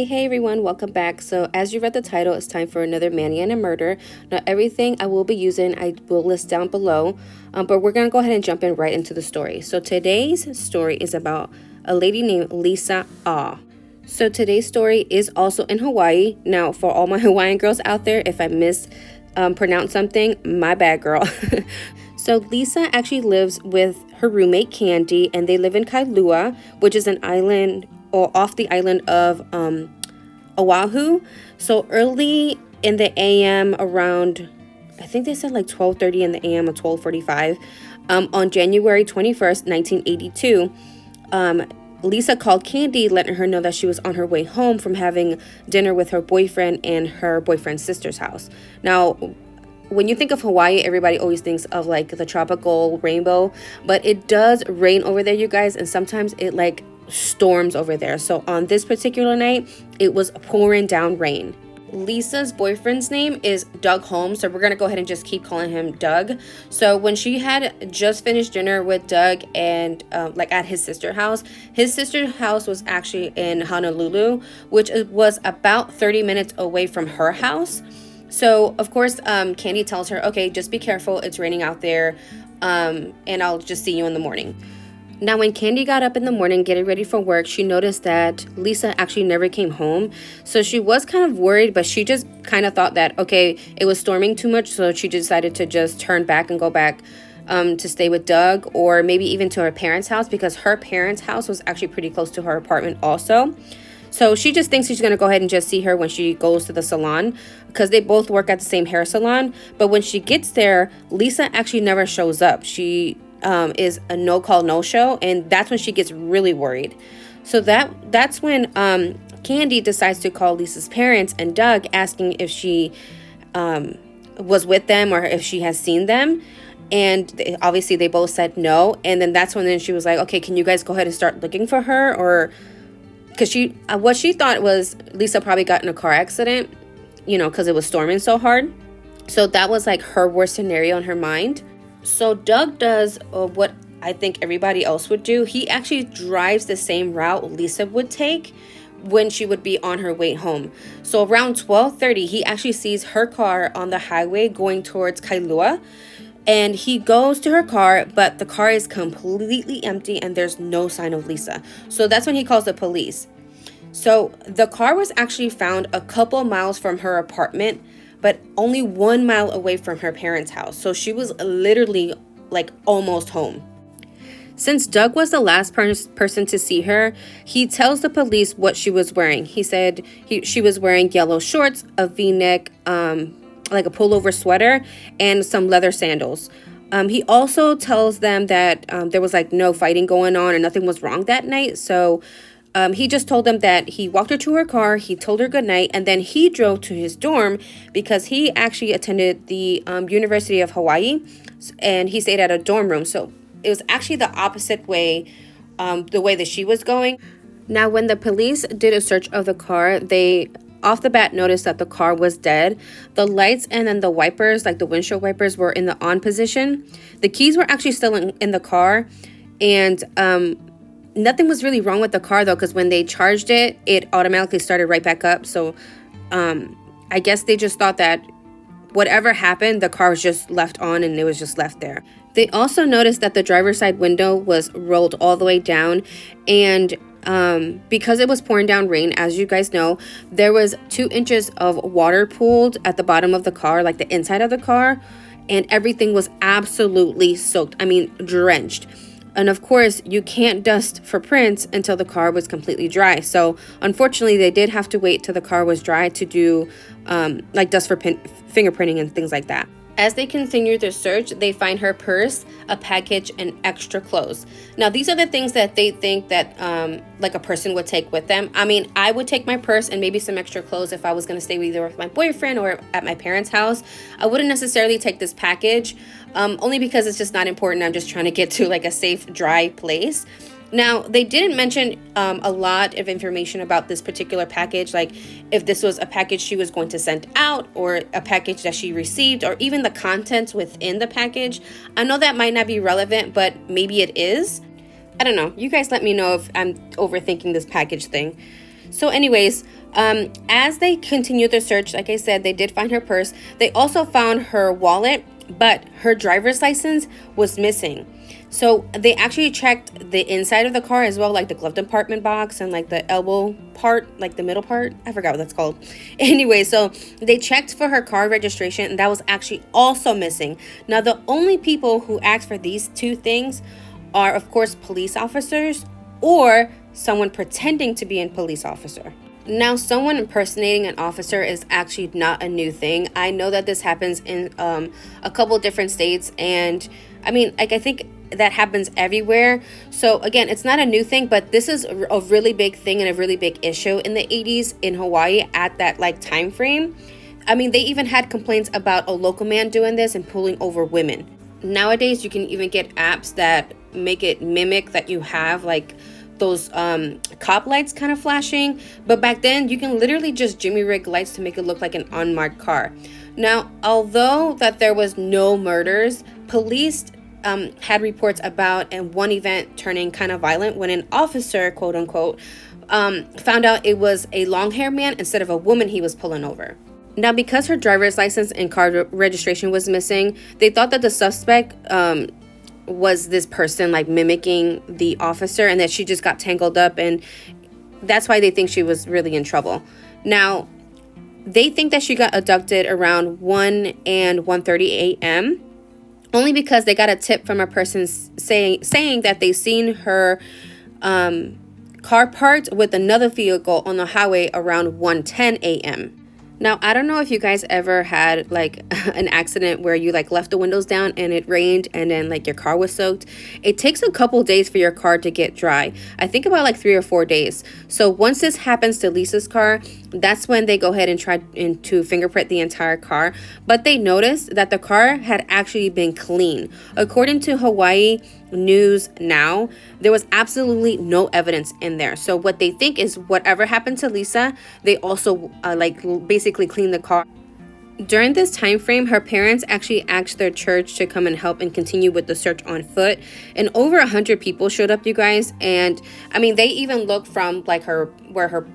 Hey everyone, welcome back. So as you read the title, it's time for another Manny and a Murder. Now everything I will be using, I will list down below, but we're gonna go ahead and jump in right into the story. So today's story is about a lady named Lisa Ah. So today's story is also in Hawaii. Now for all my Hawaiian girls out there, if I mispronounce something, my bad girl. So Lisa actually lives with her roommate Candy, and they live in Kailua, which is an island or off the island of Oahu. So early in the AM, around, I think they said like 12:30 in the AM or 12:45, on January 21st, 1982, Lisa called Candy, letting her know that she was on her way home from having dinner with her boyfriend and her boyfriend's sister's house. Now, when you think of Hawaii, everybody always thinks of like the tropical rainbow, but it does rain over there, you guys, and sometimes it like storms over there. So on this particular night, it was pouring down rain. Lisa's boyfriend's name is Doug Holmes, so we're gonna go ahead and just keep calling him Doug. So when she had just finished dinner with Doug and like at his sister's house was actually in Honolulu, which was about 30 minutes away from her house. So of course, Candy tells her, okay, just be careful, it's raining out there, and I'll just see you in the morning. Now, when Candy got up in the morning getting ready for work, she noticed that Lisa actually never came home. So she was kind of worried, but she just kind of thought that, okay, it was storming too much, so she decided to just turn back and go back to stay with Doug, or maybe even to her parents' house, because her parents' house was actually pretty close to her apartment also. So she just thinks she's going to go ahead and just see her when she goes to the salon, because they both work at the same hair salon. But when she gets there, Lisa actually never shows up. She is a no-call, no-show, and that's when she gets really worried. So that's when Candy decides to call Lisa's parents and Doug, asking if she was with them or if she has seen them. And obviously they both said no. And then that's when she was like, okay, can you guys go ahead and start looking for her? Or because what she thought was Lisa probably got in a car accident, because it was storming so hard. So that was like her worst scenario in her mind. So Doug does what I think everybody else would do. He actually drives the same route Lisa would take when she would be on her way home. So around 12:30, he actually sees her car on the highway going towards Kailua. And he goes to her car, but the car is completely empty and there's no sign of Lisa. So that's when he calls the police. So the car was actually found a couple miles from her apartment, but only 1 mile away from her parents' house. So she was literally like almost home. Since Doug was the last person to see her, he tells the police what she was wearing. He said she was wearing yellow shorts, a V-neck, like a pullover sweater, and some leather sandals. He also tells them that there was like no fighting going on and nothing was wrong that night. So he just told them that he walked her to her car, he told her goodnight, and then he drove to his dorm because he actually attended the University of Hawaii, and he stayed at a dorm room. So it was actually the opposite way, the way that she was going. Now, when the police did a search of the car, they off the bat noticed that the car was dead. The lights and then the wipers, like the windshield wipers, were in the on position. The keys were actually still in the car, and nothing was really wrong with the car though, because when they charged it, it automatically started right back up. So I guess they just thought that whatever happened, the car was just left on and it was just left there. They also noticed that the driver's side window was rolled all the way down, and because it was pouring down rain, as you guys know, there was 2 inches of water pooled at the bottom of the car, like the inside of the car, and everything was absolutely soaked. I mean, drenched. And of course, you can't dust for prints until the car was completely dry. So unfortunately, they did have to wait till the car was dry to do like dust for fingerprinting and things like that. As they continue their search, they find her purse, a package, and extra clothes. Now, these are the things that they think that like a person would take with them. I mean, I would take my purse and maybe some extra clothes if I was going to stay either with my boyfriend or at my parents' house. I wouldn't necessarily take this package, only because it's just not important. I'm just trying to get to like a safe, dry place. Now, they didn't mention a lot of information about this particular package, like if this was a package she was going to send out or a package that she received, or even the contents within the package. I know that might not be relevant, but maybe it is. I don't know. You guys let me know if I'm overthinking this package thing. So anyways, As they continued the search, like I said, they did find her purse. They also found her wallet, but her driver's license was missing. So they actually checked the inside of the car as well, like the glove compartment box and like the elbow part, like the middle part. I forgot what that's called. Anyway, so they checked for her car registration, and that was actually also missing. Now, the only people who asked for these two things are, of course, police officers or someone pretending to be a police officer. Now, someone impersonating an officer is actually not a new thing. I know that this happens in a couple different states, and I mean, like, I think that happens everywhere. So again, it's not a new thing, but this is a really big thing and a really big issue in the 80s in Hawaii at that like time frame. I mean, they even had complaints about a local man doing this and pulling over women. Nowadays, you can even get apps that make it mimic that you have like those cop lights kind of flashing, but back then you can literally just jimmy rig lights to make it look like an unmarked car. Now, although that there was no murders, police had reports about and one event turning kind of violent when an officer, quote unquote, found out it was a long-haired man instead of a woman he was pulling over. Now, because her driver's license and car registration was missing, they thought that the suspect was this person like mimicking the officer, and that she just got tangled up, and that's why they think she was really in trouble. Now, they think that she got abducted around 1 and 1:30 a.m. only because they got a tip from a person saying that they seen her car parked with another vehicle on the highway around 1:10 a.m. Now, I don't know if you guys ever had like an accident where you like left the windows down and it rained and then like your car was soaked. It takes a couple days for your car to get dry. I think about like 3 or 4 days. So once this happens to Lisa's car, that's when they go ahead and try to fingerprint the entire car. But they noticed that the car had actually been clean. According to Hawaii News Now, there was absolutely no evidence in there. So what they think is whatever happened to Lisa, they also basically cleaned the car. During this time frame, her parents actually asked their church to come and help and continue with the search on foot, and over 100 people showed up, you guys. And I mean, they even looked from like where her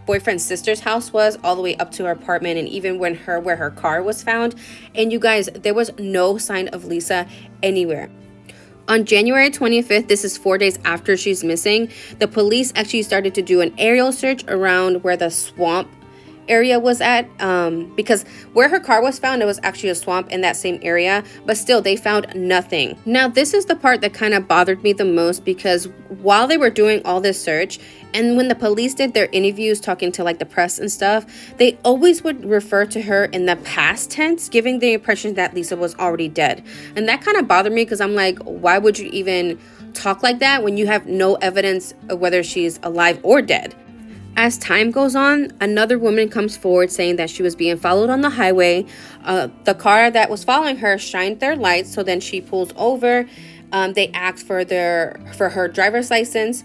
boyfriend's sister's house was all the way up to her apartment, and even where her car was found. And you guys, there was no sign of Lisa anywhere. On January 25th, this is 4 days after she's missing, the police actually started to do an aerial search around where the swamp area was at, because where her car was found, it was actually a swamp in that same area, but still they found nothing. Now, this is the part that kind of bothered me the most, because while they were doing all this search, and when the police did their interviews talking to like the press and stuff, they always would refer to her in the past tense, giving the impression that Lisa was already dead. And that kind of bothered me, because I'm like, why would you even talk like that when you have no evidence of whether she's alive or dead? As time goes on, another woman comes forward saying that she was being followed on the highway. The car that was following her shined their lights, so then she pulls over. They asked for her driver's license,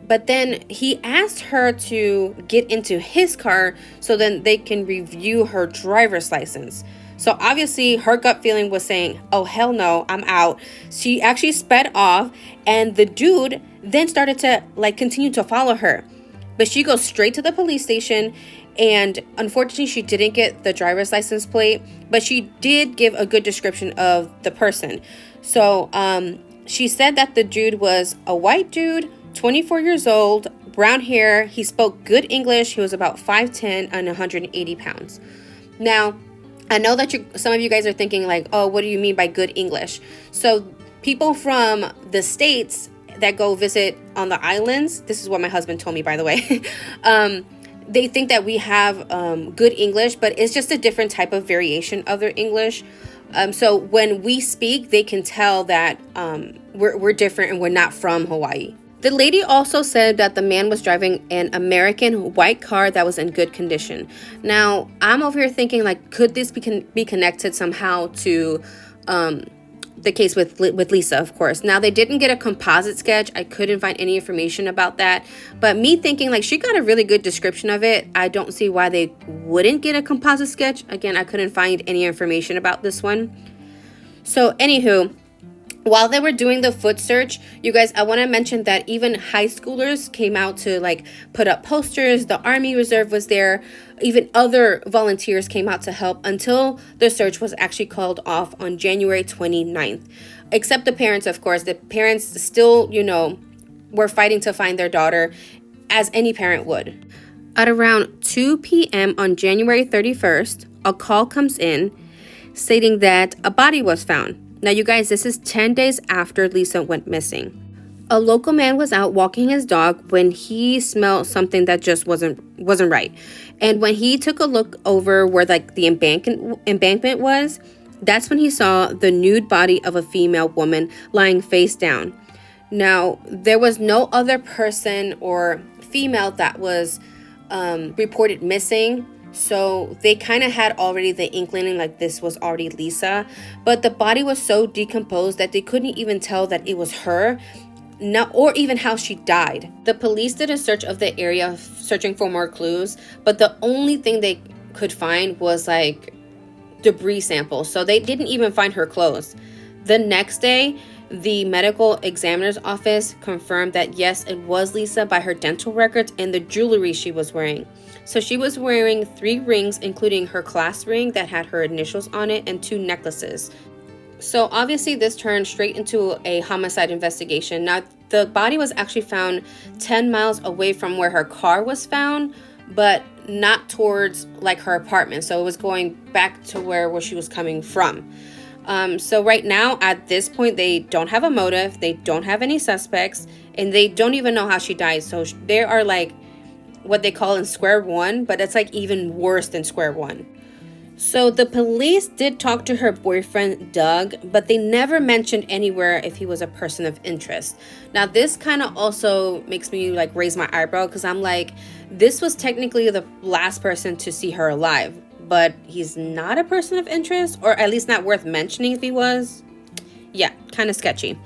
but then he asked her to get into his car so then they can review her driver's license. So obviously her gut feeling was saying, oh, hell no, I'm out. She actually sped off, and the dude then started to like continue to follow her. But she goes straight to the police station, and unfortunately she didn't get the driver's license plate, but she did give a good description of the person. So she said that the dude was a white dude, 24 years old, brown hair. He spoke good English. He was about 5'10" and 180 pounds. Now, I know that some of you guys are thinking like, oh, what do you mean by good English? So people from the States that go visit on the islands, this is what my husband told me, by the way, they think that we have good English, but it's just a different type of variation of their English. So when we speak, they can tell that we're different and we're not from Hawaii. The lady also said that the man was driving an American white car that was in good condition. Now, I'm over here thinking, like, could this be connected somehow to the case with Lisa, of course. Now, they didn't get a composite sketch. I couldn't find any information about that. But me thinking, like, she got a really good description of it. I don't see why they wouldn't get a composite sketch. Again, I couldn't find any information about this one. So, anywho, While they were doing the foot search, you guys, I want to mention that even high schoolers came out to like put up posters. The Army Reserve was there. Even other volunteers came out to help until the search was actually called off on January 29th. Except the parents, of course. The parents still, were fighting to find their daughter, as any parent would. At around 2 p.m. on January 31st, a call comes in stating that a body was found. Now, you guys, this is 10 days after Lisa went missing. A local man was out walking his dog when he smelled something that just wasn't right. And when he took a look over where like the embankment was, that's when he saw the nude body of a female woman lying face down. Now, there was no other person or female that was reported missing. So they kind of had already the inkling like this was already Lisa, but the body was so decomposed that they couldn't even tell that it was her, or even how she died. The police did a search of the area searching for more clues, but the only thing they could find was like debris samples. So they didn't even find her clothes. The next day, the medical examiner's office confirmed that yes, it was Lisa by her dental records and the jewelry she was wearing. So she was wearing 3 rings, including her class ring that had her initials on it and 2 necklaces. So obviously this turned straight into a homicide investigation. Now, the body was actually found 10 miles away from where her car was found, but not towards like her apartment. So it was going back to where she was coming from. So right now at this point, they don't have a motive. They don't have any suspects, and they don't even know how she died. So they are like what they call in square one, but it's like even worse than square one. So the police did talk to her boyfriend, Doug, but they never mentioned anywhere if he was a person of interest. Now, this kind of also makes me like raise my eyebrow because I'm like, this was technically the last person to see her alive, but he's not a person of interest, or at least not worth mentioning if he was. Yeah, kind of sketchy.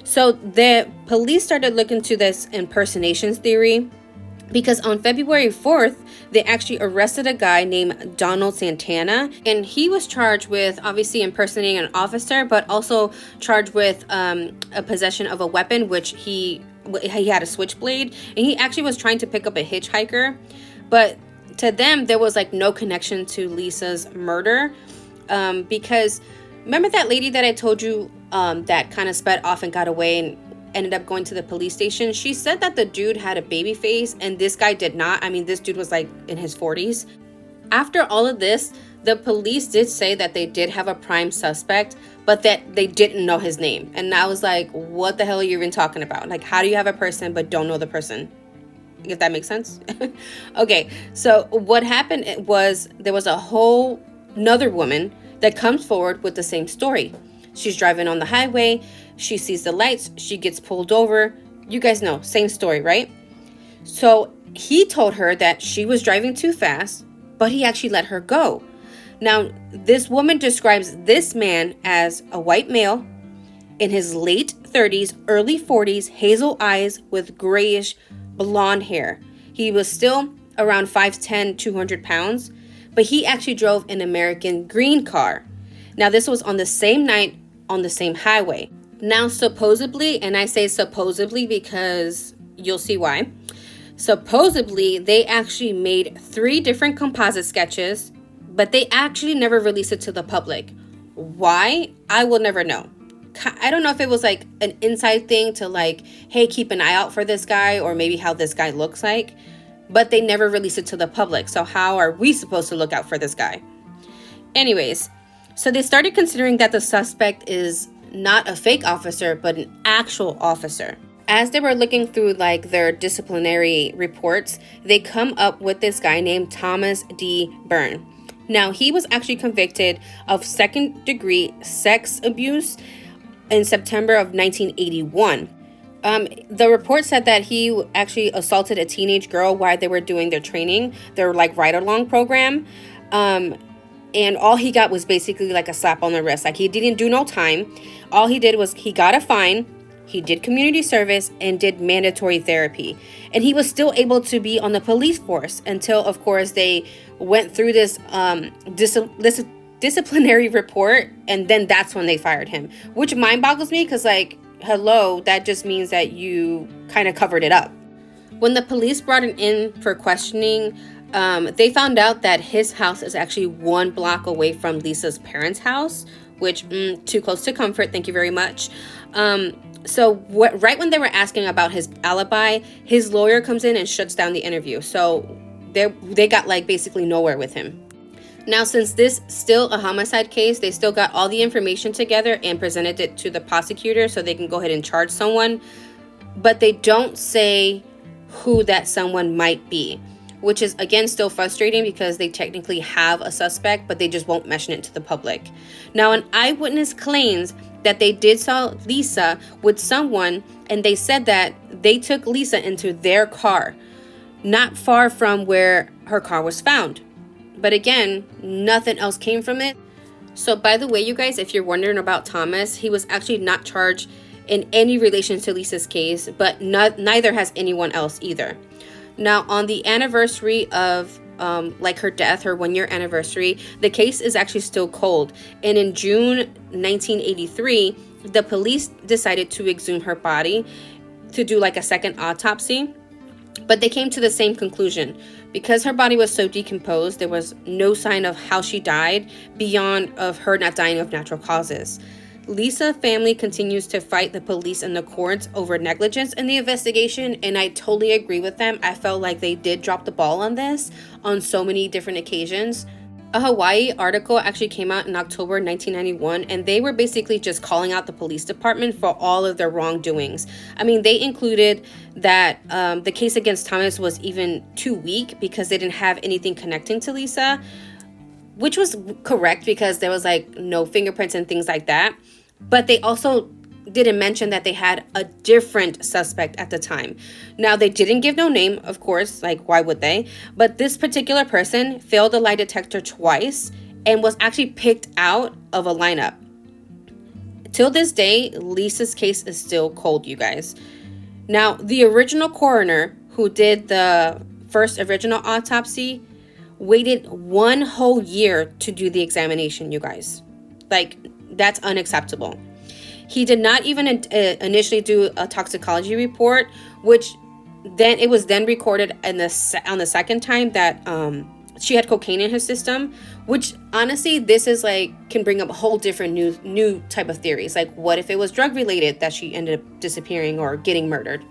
So the police started looking into this impersonations theory, because on February 4th, they actually arrested a guy named Donald Santana, and he was charged with obviously impersonating an officer, but also charged with a possession of a weapon, which he had a switchblade, and he actually was trying to pick up a hitchhiker. But to them, there was like no connection to Lisa's murder, because remember that lady that I told you that kind of sped off and got away and ended up going to the police station? She said that the dude had a baby face and this guy did not. I mean, this dude was like in his 40s. After all of this, the police did say that they did have a prime suspect, but that they didn't know his name. And I was like, what the hell are you even talking about? Like, how do you have a person but don't know the person? If that makes sense. Okay, so what happened was there was another woman that comes forward with the same story. She's driving on the highway. She sees the lights. She gets pulled over. You guys know, same story, right? So he told her that she was driving too fast, but he actually let her go. Now, this woman describes this man as a white male in his late 30s, early 40s, hazel eyes with grayish blonde hair. He was still around 5'10", 200 pounds, but he actually drove an American green car. Now, this was on the same night on the same highway. Now, supposedly, and I say supposedly because you'll see why. Supposedly, they actually made 3 different composite sketches, but they actually never released it to the public. Why? I will never know. I don't know if it was like an inside thing to like, hey, keep an eye out for this guy, or maybe how this guy looks like, but they never released it to the public. So how are we supposed to look out for this guy? Anyways, so they started considering that the suspect is not a fake officer, but an actual officer. As they were looking through like their disciplinary reports, they come up with this guy named Thomas D. Byrne. Now, he was actually convicted of 2nd-degree sex abuse in September of 1981. The report said that he actually assaulted a teenage girl while they were doing their training, their like ride-along program. And all he got was basically like a slap on the wrist. Like, he didn't do no time. All he did was he got a fine, he did community service, and did mandatory therapy. And he was still able to be on the police force until, of course, they went through this disciplinary report, and then that's when they fired him, which mind boggles me because, like, hello, that just means that you kind of covered it up. When the police brought him in for questioning, they found out that his house is actually 1 block away from Lisa's parents' house, which, too close to comfort, thank you very much. Right when they were asking about his alibi, his lawyer comes in and shuts down the interview. So they got, like, basically nowhere with him. Now, since this still a homicide case, they still got all the information together and presented it to the prosecutor so they can go ahead and charge someone. But they don't say who that someone might be, which is, again, still frustrating because they technically have a suspect, but they just won't mention it to the public. Now, an eyewitness claims that they did saw Lisa with someone, and they said that they took Lisa into their car, not far from where her car was found. But again, nothing else came from it. So by the way, you guys, if you're wondering about Thomas, he was actually not charged in any relation to Lisa's case, but neither has anyone else either. Now, on the anniversary of her death, her 1-year anniversary, the case is actually still cold. And in June 1983, the police decided to exhume her body to do like a second autopsy. But they came to the same conclusion. Because her body was so decomposed, there was no sign of how she died beyond of her not dying of natural causes. Lisa family continues to fight the police and the courts over negligence in the investigation, and I totally agree with them. I felt like they did drop the ball on this on so many different occasions. A Hawaii article actually came out in October 1991, and they were basically just calling out the police department for all of their wrongdoings. I mean, they included that the case against Thomas was even too weak because they didn't have anything connecting to Lisa, which was correct because there was like no fingerprints and things like that. But they also didn't mention that they had a different suspect at the time. Now, they didn't give no name, of course, like why would they? But this particular person failed a lie detector twice and was actually picked out of a lineup. Till this day, Lisa's case is still cold, you guys. Now, the original coroner who did the first original autopsy waited 1 whole year to do the examination, you guys. Like, that's unacceptable. He did not even initially do a toxicology report, which then it was then recorded on the second time that she had cocaine in her system, which honestly, this is like can bring up a whole different new type of theories. Like, what if it was drug related that she ended up disappearing or getting murdered?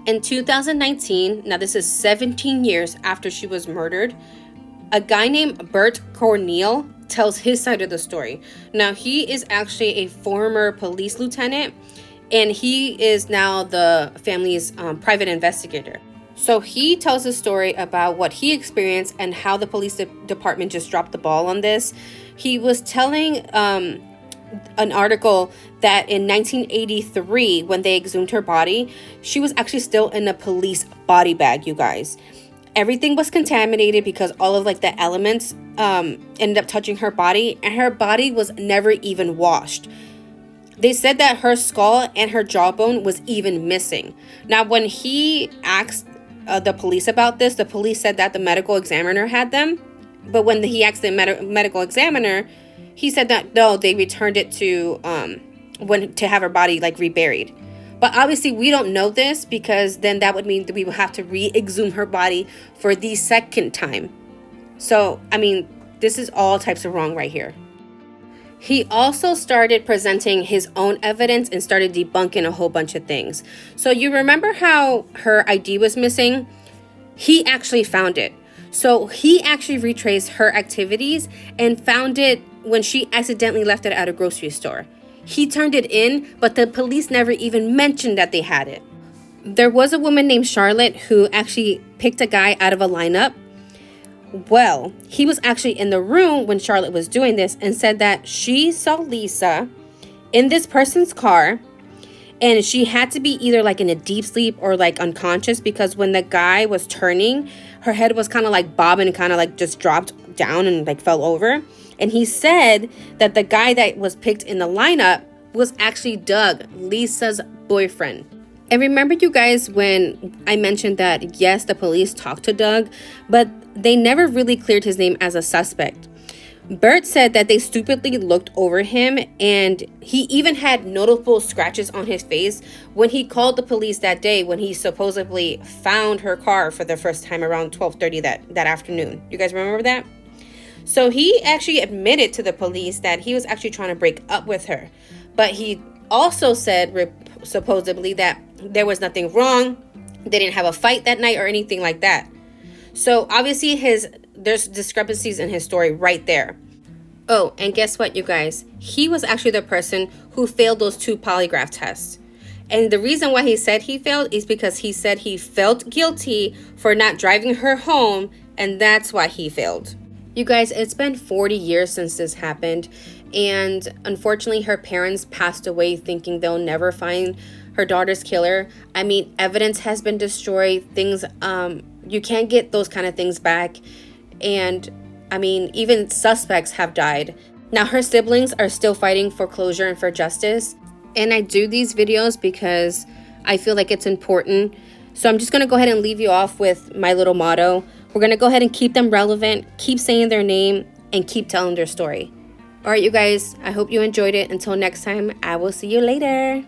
In 2019, now this is 17 years after she was murdered, a guy named Bert Corneal tells his side of the story. Now, he is actually a former police lieutenant, and he is now the family's private investigator. So he tells a story about what he experienced and how the police department just dropped the ball on this. He was telling an article that in 1983, when they exhumed her body, she was actually still in a police body bag, you guys. Everything was contaminated because all of like the elements ended up touching her body, and her body was never even washed. They said that her skull and her jawbone was even missing. Now, when he asked the police about this, the police said that the medical examiner had them. But when he asked the medical examiner, he said that no, they returned it to have her body like reburied. But obviously, we don't know this because then that would mean that we would have to re-exhume her body for the second time. So, I mean, this is all types of wrong right here. He also started presenting his own evidence and started debunking a whole bunch of things. So you remember how her ID was missing? He actually found it. So he actually retraced her activities and found it when she accidentally left it at a grocery store. He turned it in, but the police never even mentioned that they had it. There was a woman named Charlotte who actually picked a guy out of a lineup. Well, he was actually in the room when Charlotte was doing this and said that she saw Lisa in this person's car, and she had to be either like in a deep sleep or like unconscious, because when the guy was turning, her head was kind of like bobbing and kind of like just dropped down and like fell over. And he said that the guy that was picked in the lineup was actually Doug, Lisa's boyfriend. And remember, you guys, when I mentioned that, yes, the police talked to Doug, but they never really cleared his name as a suspect. Bert said that they stupidly looked over him, and he even had notable scratches on his face when he called the police that day when he supposedly found her car for the first time around 12:30 that afternoon. You guys remember that? So he actually admitted to the police that he was actually trying to break up with her. But he also said supposedly that there was nothing wrong. They didn't have a fight that night or anything like that. So obviously there's discrepancies in his story right there. Oh, and guess what, you guys? He was actually the person who failed those 2 polygraph tests. And the reason why he said he failed is because he said he felt guilty for not driving her home, and that's why he failed. You guys, it's been 40 years since this happened, and unfortunately her parents passed away thinking they'll never find her daughter's killer. I mean, evidence has been destroyed, things, you can't get those kind of things back, and I mean, even suspects have died. Now her siblings are still fighting for closure and for justice, and I do these videos because I feel like it's important. So I'm just going to go ahead and leave you off with my little motto. We're going to go ahead and keep them relevant, keep saying their name, and keep telling their story. All right, you guys, I hope you enjoyed it. Until next time, I will see you later.